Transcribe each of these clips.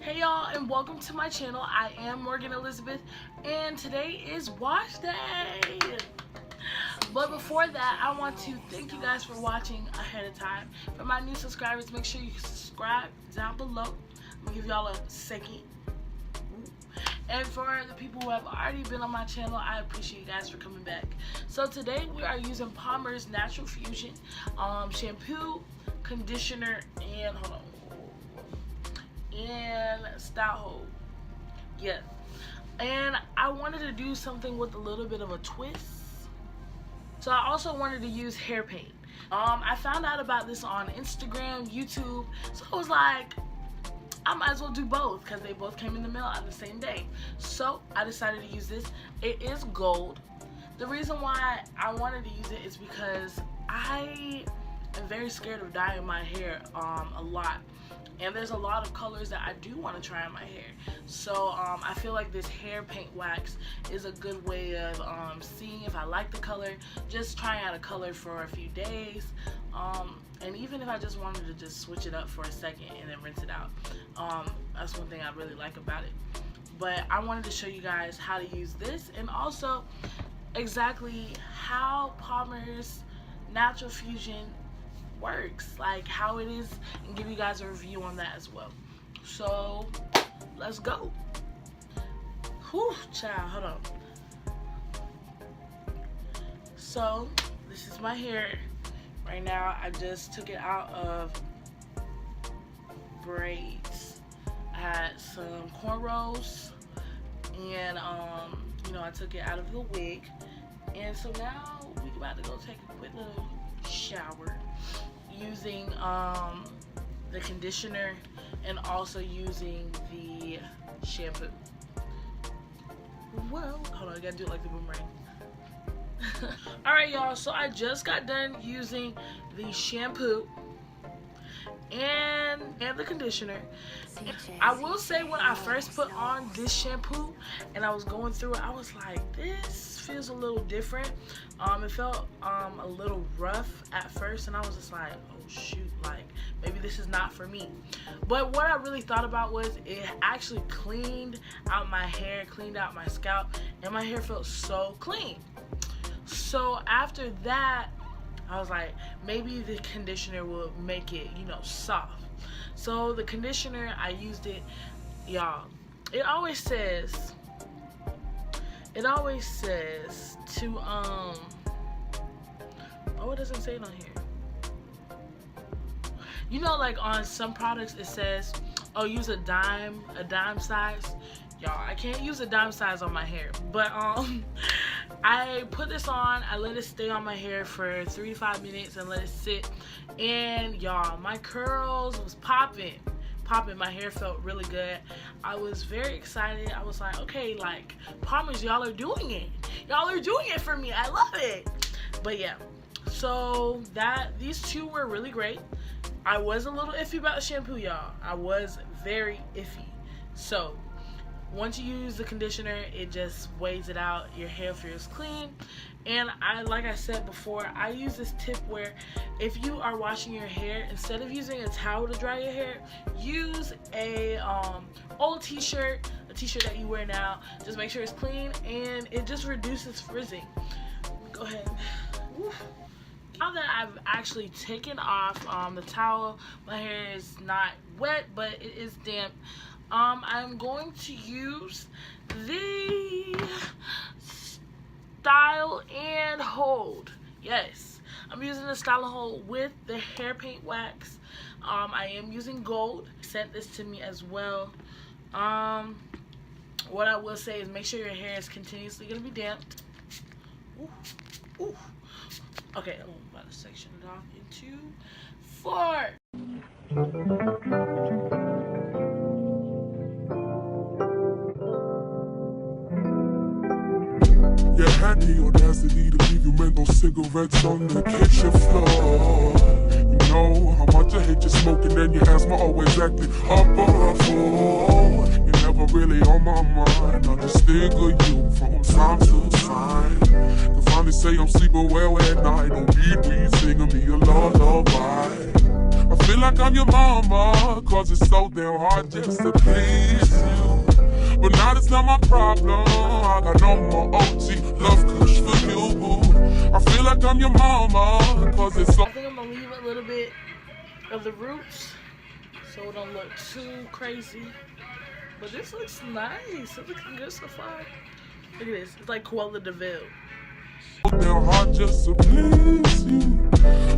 Hey y'all, and welcome to my channel. I am Morgan Elizabeth, and today is wash day. But before that, I want to thank you guys for watching ahead of time. For my new subscribers, make sure you subscribe down below. I'm gonna give y'all a second. And for the people who have already been on my channel, I appreciate you guys for coming back. So today we are using Palmer's Natural Fusion shampoo, conditioner, and and style hold. Yeah, and I wanted to do something with a little bit of a twist. So I also wanted to use hair paint. I found out about this on Instagram, YouTube, so I was like, I might as well do both because they both came in the mail on the same day. So I decided to use this. It is gold. The reason why I wanted to use it is because I am very scared of dyeing my hair a lot. And there's a lot of colors that I do want to try in my hair. So I feel like this hair paint wax is a good way of seeing if I like the color, just trying out a color for a few days. And even if I just wanted to just switch it up for a second and then rinse it out. That's one thing I really like about it. But I wanted to show you guys how to use this and also exactly how Palmer's Natural Fusion works, like how it is, and give you guys a review on that as well. So let's go. Whew, child, hold on. So this is my hair right now. I just took it out of braids. I had some cornrows, and you know, I took it out of the wig, and so now we about to go take a quick little shower using the conditioner and also using the shampoo. Whoa, hold on, I gotta do it like the boomerang. Alright y'all, so I just got done using the shampoo and the conditioner. I will say, when I first put on this shampoo and I was going through it, I was like, this feels a little different. It felt a little rough at first, and I was just like, oh shoot, like maybe this is not for me. But what I really thought about was it actually cleaned out my hair, cleaned out my scalp, and my hair felt so clean. So after that, I was like, maybe the conditioner will make it, you know, soft. So the conditioner, I used it, y'all. It always says to oh, it doesn't say it on here. You know, like on some products it says, oh, use a dime size. Y'all, I can't use a dime size on my hair, but I put this on, I let it stay on my hair for 3 to 5 minutes and let it sit, and y'all, my curls was popping. My hair felt really good. I was very excited. I was like, okay, like Palmer's, y'all are doing it. Y'all are doing it for me. I love it. But yeah, so these two were really great. I was a little iffy about the shampoo, y'all. I was very iffy. So once you use the conditioner, it just weighs it out. Your hair feels clean. And like I said before, I use this tip where if you are washing your hair, instead of using a towel to dry your hair, use a old t-shirt, a t-shirt that you wear now. Just make sure it's clean, and it just reduces frizzing. Go ahead. Woo. Now that I've actually taken off the towel, my hair is not wet, but it is damp. I'm going to use the Style and Hold. Yes, I'm using the Style and Hold with the hair paint wax. I am using gold. Sent this to me as well. What I will say is make sure your hair is continuously going to be damp. Ooh, ooh. Okay, I'm about to section it off into 4. You had the audacity to leave your menthol cigarettes on the kitchen floor. You know how much I hate you smoking, and your asthma always acting up on a fool. You're never really on my mind. I just think of you from time to time. To finally say I'm sleeping well at night, don't need me singing me a lullaby. I feel like I'm your mama, cause it's so damn hard just to please you. But now that's not my problem, I got no more OG love kush for you, boo. I feel like I'm your mama, cause it's so... I think I'm gonna leave a little bit of the roots so it don't look too crazy. But this looks nice. It's looking good so far. Look at this. It's like Cruella de Vil. Damn hard just to please you.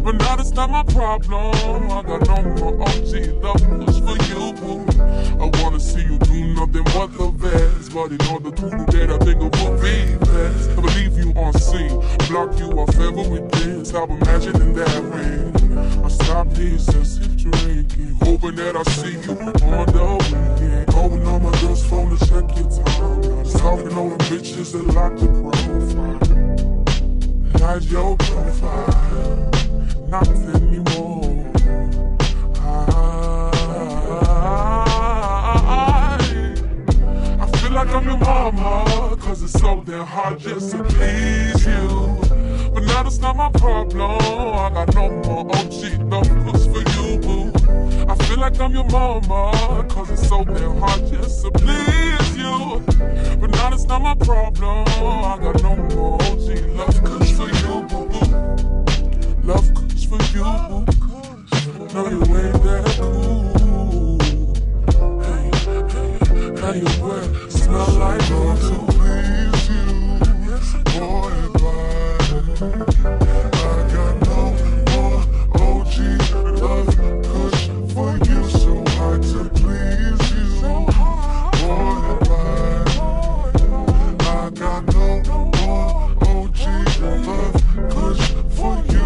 But now that's not my problem, I got no more OG love kush for you, boo. I wanna see you do nothing but the best, but in order to do that I think it would be best to believe you on scene, block you off everything. Stop imagining that ring. I stop this as if drinking, hoping that I see you on the weekend. Calling all my girls' phone to check your time. Now stalking all the bitches that like your profile. Hide your profile, not anymore. I feel like I'm your mama, cause it's so damn hard just to please you. But now that's not my problem, I got no more OG love kush for you, boo. I feel like I'm your mama, cause it's so damn hard just to please you. But now that's not my problem, I got no more OG love kush for you, boo. Love kush for you, boo. No, you ain't that cool. Hey, how you wear, smell like love to please you. Boy, bye. I got no more OG love kush for you, so hard to please you. Boy, bye. I got no more OG love kush for you.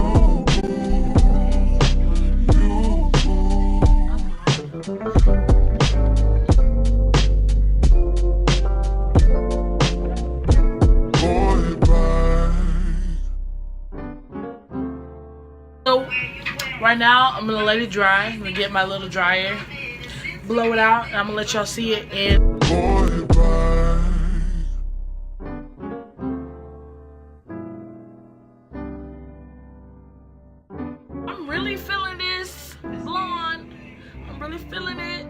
So right now I'm gonna let it dry. I'm gonna get my little dryer, blow it out, and I'm gonna let y'all see it. And I'm really feeling this blonde. I'm really feeling it.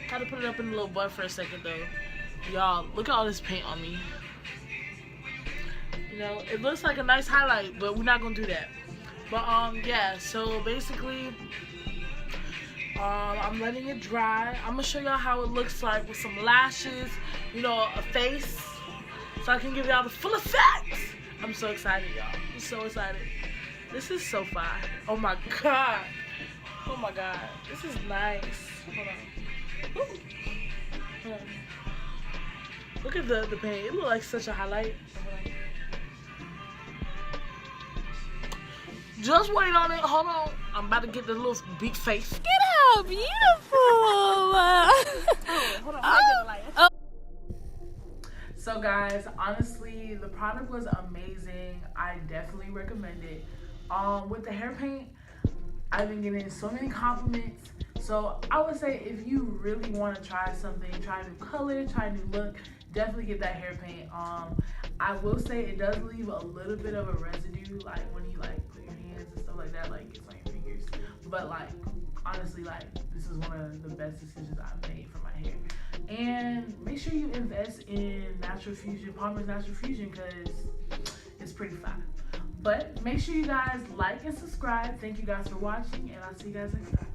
Had to put it up in a little bun for a second though. Y'all, look at all this paint on me. You know, it looks like a nice highlight, but we're not gonna do that. But yeah, so basically I'm letting it dry. I'm gonna show y'all how it looks like with some lashes, you know, a face, so I can give y'all the full effect. I'm so excited, y'all. I'm so excited. This is so fire. Oh my god. Oh my god. This is nice. Hold on. Ooh. Hold on. Look at the paint. It looks like such a highlight. Just wait on it. Hold on. I'm about to get the little big face. Look at how beautiful. Hold on. So guys, honestly, the product was amazing. I definitely recommend it. With the hair paint, I've been getting so many compliments. So I would say if you really want to try something, try a new color, try a new look, definitely get that hair paint. I will say it does leave a little bit of a residue, like when you like put your hands and stuff like that, like it's on your fingers. But like honestly, like this is one of the best decisions I've made for my hair. And make sure you invest in Natural Fusion, Palmer's Natural Fusion, because it's pretty fine. But make sure you guys like and subscribe. Thank you guys for watching, and I'll see you guys next time.